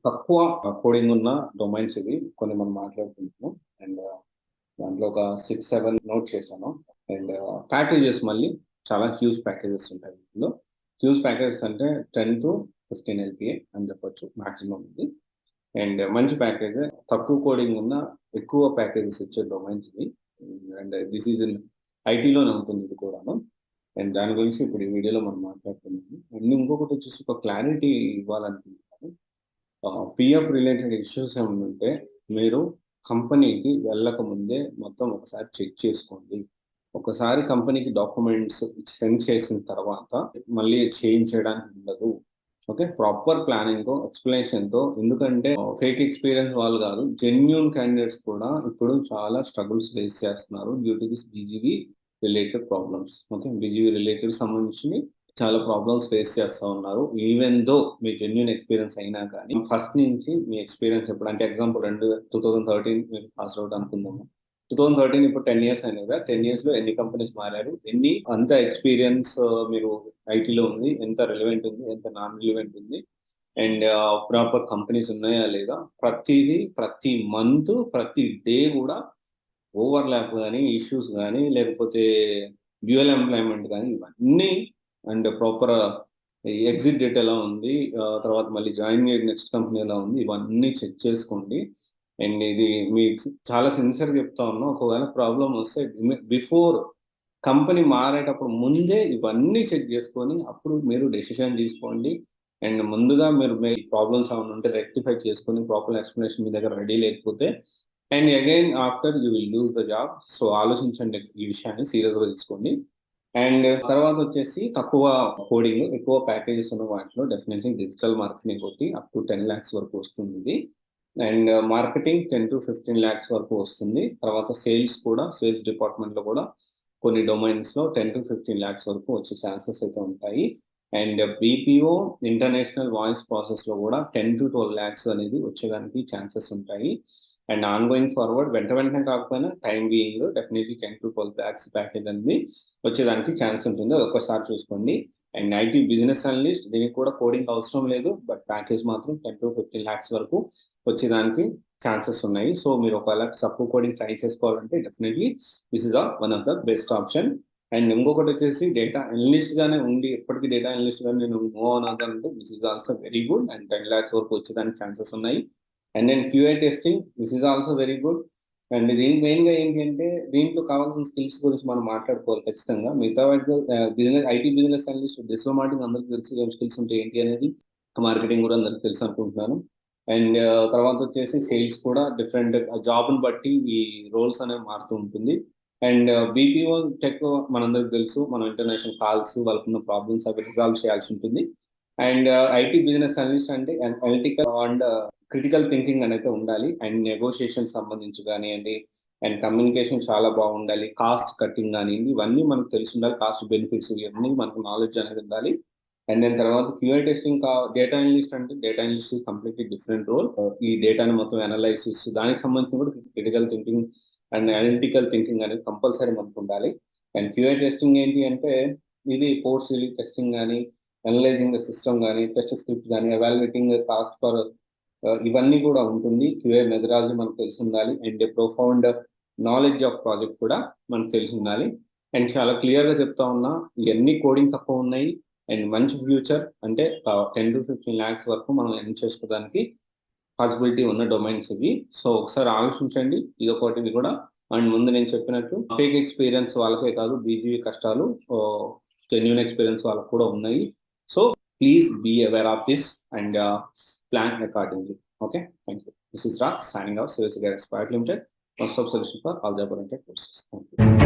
తక్కువ కోడింగ్ ఉన్న డొమైన్స్ ఇవి కొన్ని మనం మాట్లాడుకుంటున్నాం. అండ్ దాంట్లో ఒక 6-7 నోట్ చేశాను. అండ్ ప్యాకేజెస్ మళ్ళీ చాలా హ్యూజ్ ప్యాకేజెస్ ఉంటాయి. ఇందులో హ్యూజ్ ప్యాకేజెస్ అంటే 10 to 15 LPA అని చెప్పొచ్చు మాక్సిమం ఇది. అండ్ మంచి ప్యాకేజ్, తక్కువ కోడింగ్ ఉన్న ఎక్కువ ప్యాకేజెస్ ఇచ్చే డొమైన్స్ ఇది. అండ్ దిస్ ఈజ్ ఇన్ ఐటీలోనే ఉంటుంది ఇది కూడాను. అండ్ దాని గురించి ఇప్పుడు ఈ వీడియోలో మనం మాట్లాడుతున్నాము. అండ్ ఇంకొకటి వచ్చేసి ఒక క్లారిటీ ఇవ్వాలనుకుంటున్నాను. పిఎఫ్ రిలేటెడ్ ఇష్యూస్ ఏమైనా ఉంటే మీరు కంపెనీకి వెళ్ళక ముందే మొత్తం ఒకసారి చెక్ చేసుకోండి. ఒకసారి కంపెనీకి డాక్యుమెంట్స్ సెండ్ చేసిన తర్వాత మళ్ళీ చేంజ్ చేయడానికి ఉండదు. ఓకే, ప్రాపర్ ప్లానింగ్ తో ఎక్స్ప్లెనేషన్ తో. ఎందుకంటే ఫేక్ ఎక్స్పీరియన్స్ వాళ్ళు కాదు, జెన్యూన్ క్యాండిడేట్స్ కూడా ఇప్పుడు చాలా స్ట్రగుల్స్ ఫేస్ చేస్తున్నారు due to this BGV related problems. Okay, BGV related సంబంధించి చాలా ప్రాబ్లమ్స్ ఫేస్ చేస్తూ ఉన్నారు. ఈవెన్ దో మీ జెన్యూన్ ఎక్స్పీరియన్స్ అయినా కానీ ఫస్ట్ నుంచి మీ ఎక్స్పీరియన్స్ ఎప్పుడు అంటే ఎగ్జాంపుల్ 2013 మీరు పాస్ అవుట్ అనుకుందాము. 2013 ఇప్పుడు 10 years అయినాయి కదా. 10 years లో ఎన్ని కంపెనీస్ మారారు, ఎన్ని అంత ఎక్స్పీరియన్స్ మీరు ఐటీలో ఉంది, ఎంత రిలవెంట్ ఉంది, ఎంత నాన్ రిలవెంట్ ఉంది, అండ్ ప్రాపర్ కంపెనీస్ ఉన్నాయా లేదా, ప్రతిదీ ప్రతి మంత్ ప్రతి డే కూడా ఓవర్లాప్ కానీ ఇష్యూస్ కానీ లేకపోతే డ్యూయల్ ఎంప్లాయ్మెంట్ కానీ ఇవన్నీ అండ్ ప్రాపర్ ఎగ్జిట్ డేట్ ఎలా ఉంది, తర్వాత మళ్ళీ జాయిన్ అయ్యే నెక్స్ట్ కంపెనీ ఎలా ఉంది, ఇవన్నీ చెక్ చేసుకోండి. అండ్ ఇది మీ చాలా సిన్సియర్గా చెప్తా ఉన్నా, ఒకవేళ ప్రాబ్లం వస్తే బిఫోర్ కంపెనీ మారేటప్పుడు ముందే ఇవన్నీ చెక్ చేసుకొని అప్పుడు మీరు డెసిషన్ తీసుకోండి. అండ్ ముందుగా మీరు మీ ప్రాబ్లమ్స్ ఏమైనా ఉంటే రెక్టిఫై చేసుకొని ప్రాపర్ ఎక్స్ప్లెనేషన్ మీ దగ్గర రెడీ లేకపోతే and again after you will lose the job. So ఆలోచించండి, ఈ విషయాన్ని సీరియస్గా తీసుకోండి. అండ్ తర్వాత వచ్చేసి తక్కువ కోడింగ్ ఎక్కువ ప్యాకేజెస్ ఉన్న వాటిలో డెఫినెట్లీ డిజిటల్ మార్కెటింగ్ ఒకటి అప్ టు 10 lakhs వరకు వస్తుంది ఇది. అండ్ మార్కెటింగ్ 10 to 15 lakhs వరకు వస్తుంది. తర్వాత సేల్స్ కూడా, సేల్స్ డిపార్ట్మెంట్ లో కూడా కొన్ని డొమైన్స్ లో 10 to 15 lakhs వరకు వచ్చే ఛాన్సెస్ అయితే ఉంటాయి. And BPO international voice process లో కూడా 10 to 12 lakhs అనేది వచ్చేదానికి ఛాన్సెస్ ఉంటాయి. అండ్ ఆన్ గోయింగ్ ఫార్వర్డ్ వెంటనే కాకపోయినా time being definitely 10 to 12 lakhs package అనేది వచ్చేదానికి ఛాన్స్ ఉంటుంది. అది ఒక్కసారి చూసుకోండి. అండ్ ఐటీ బిజినెస్ అనలిస్ట్, దీనికి కూడా కోడింగ్ అవసరం లేదు, బట్ ప్యాకేజ్ మాత్రం 10 to 15 lakhs వరకు వచ్చేదానికి ఛాన్సెస్ ఉన్నాయి. సో మీరు ఒకవేళ తక్కువ కోడింగ్ ట్రై చేసుకోవాలంటే definitely this is one of the best option. And ఇంకొకటి వచ్చేసి డేటా అనలిస్ట్ గానే ఉండి ఎప్పటికీ డేటా అనలిస్ట్ గానే నేను మూవ్ అవునాలంటే this is also very good. And 10 lakhs వరకు వచ్చేదానికి ఛాన్సెస్ ఉన్నాయి. And then QA testing, this is also very good. And దీనికి మెయిన్గా ఏంటి అంటే దీంట్లో కావాల్సిన స్కిల్స్ గురించి మనం మాట్లాడుకోవాలి ఖచ్చితంగా. మిగతా వాటిలో business IT business analyst diplomatic అందరికీ తెలిసి ఏం స్కిల్స్ ఉంటాయి ఏంటి అనేది, మార్కెటింగ్ కూడా అందరికి తెలుసు అనుకుంటున్నాను. అండ్ తర్వాత వచ్చేసి సేల్స్ కూడా డిఫరెంట్ జాబ్ని బట్టి ఈ రోల్స్ అనేవి మారుతూ ఉంటుంది. అండ్ బీపీఓ టెక్ మనందరికి తెలుసు, మనం ఇంటర్నేషనల్ కాల్స్ వాళ్ళకున్న ప్రాబ్లమ్స్ అవి రిజాల్వ్ చేయాల్సి ఉంటుంది. అండ్ ఐటీ బిజినెస్ అనలిస్ట్ అంటే అనలిటికల్ అండ్ క్రిటికల్ థింకింగ్ అనేది ఉండాలి. అండ్ నెగోషియేషన్ సంబంధించి కానివ్వండి, అండ్ కమ్యూనికేషన్ చాలా బాగుండాలి. కాస్ట్ కటింగ్ కానివ్వండి, ఇవన్నీ మనకు తెలిసి ఉండాలి. కాస్ట్ బెనిఫిట్స్ ఇవన్నీ మనకు నాలెడ్జ్ అనేది ఉండాలి. అండ్ దాని తర్వాత క్యూఐ టెస్టింగ్, డేటా అనలిస్ట్ అంటే data analyst is completely different role. ఈ డేటాని మొత్తం అనాలైసిస్, దానికి సంబంధించిన కూడా critical thinking and analytical thinking అనేది కంపల్సరీ మనకు ఉండాలి. అండ్ క్యూఐ టెస్టింగ్ ఏంటి అంటే ఇది పోస్ట్ రిలీజ్ టెస్టింగ్ కానీ, అనలైజింగ్ ద సిస్టమ్ కానీ, టెస్ట్ స్క్రిప్ట్ కానీ, ఎవాల్యుయేటింగ్ కాస్ట్ ఫర్ ఇవన్నీ కూడా ఉంటుంది. క్యూఏ మెథడాలజీ మనకు తెలిసి ఉండాలి. And profound knowledge of project కూడా మనకు తెలిసి ఉండాలి. అండ్ చాలా క్లియర్గా చెప్తా ఉన్నా, ఇవన్నీ కోడింగ్ తక్కువ ఉన్నాయి అండ్ మంచి ఫ్యూచర్ అంటే 10 to 15 lakhs వరకు మనం ఎర్న్ చేసుకోవడానికి పాసిబిలిటీ ఉన్న డొమైన్స్ ఇవి. సో ఒకసారి ఆలోచించండి, ఇది కూడా. అండ్ ముందు నేను చెప్పినట్టు ఫేక్ ఎక్స్పీరియన్స్ వాళ్ళకే కాదు, బీజీవీ కష్టాలు జెన్యూన్ ఎక్స్పీరియన్స్ వాళ్ళకు కూడా ఉన్నాయి. So please be aware of this and plan accordingly. Okay, thank you. This is Raj signing out, Service Expert Limited, one stop solution for all job oriented courses. Thank you.